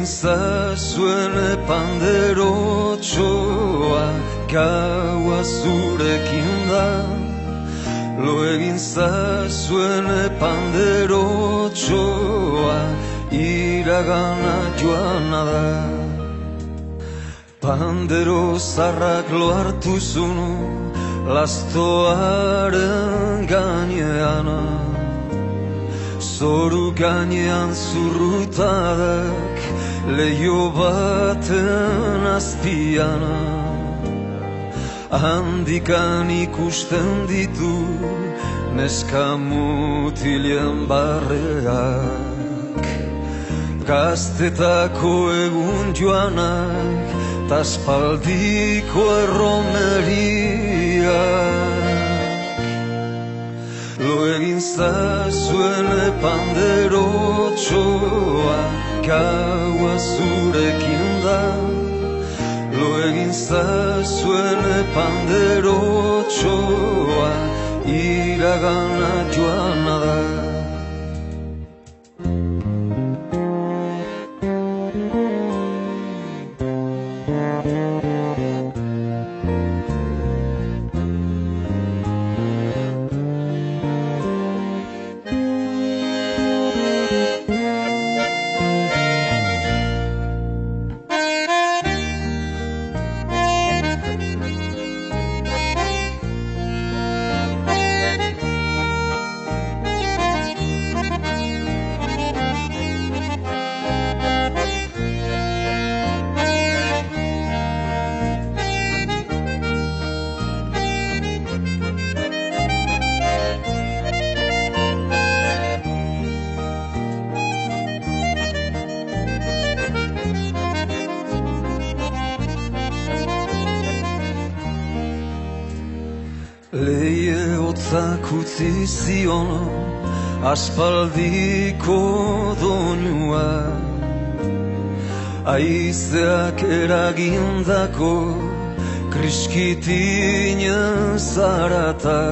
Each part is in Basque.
zazuen panderotxoa, gaua zurekin da. Lo egin zazuen panderotxoa, iragana joana da. Pandero zarrak lo hartu zunu, lastoaren gainean. Zoru gainean zurrutadak, leio baten azpian. Handikan ikusten ditu, neska mutilen barreak. Gaztetako egun joanak, taspaldiko erromeriak. Lo egin zazuen panderotxoa, gaua zurekin da. Lo egin zazuen panderotxoa, iragana joana da. Leie hotzak utzi zion aspaldiko doinua, haizeak eragindako kriskitinen zarata.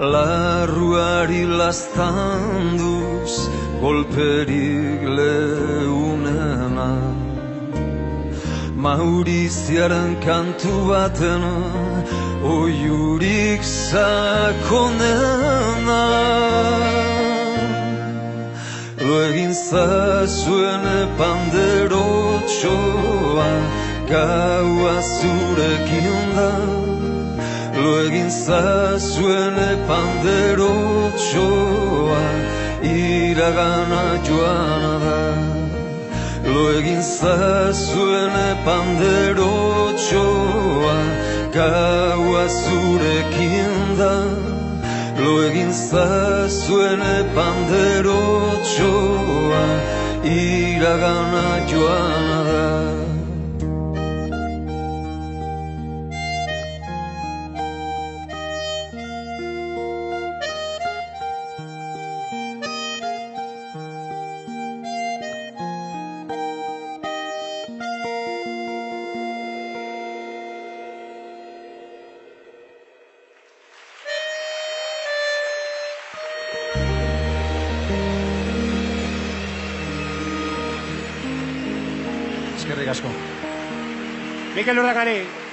Larruari lastanduz golperik leunena, Mauriziaren kantu baten oiurik sakonena. Lo egin zazuen panderotxoa, gaua zurekin da. Lo egin zazuen panderotxoa, iragana joana da. Lo egin zazuen panderotxoa, gaua zurekin da. Lo egin zazuen panderotxoa, iragana joana da. Eskerrik asko. Mikel Urdangarin.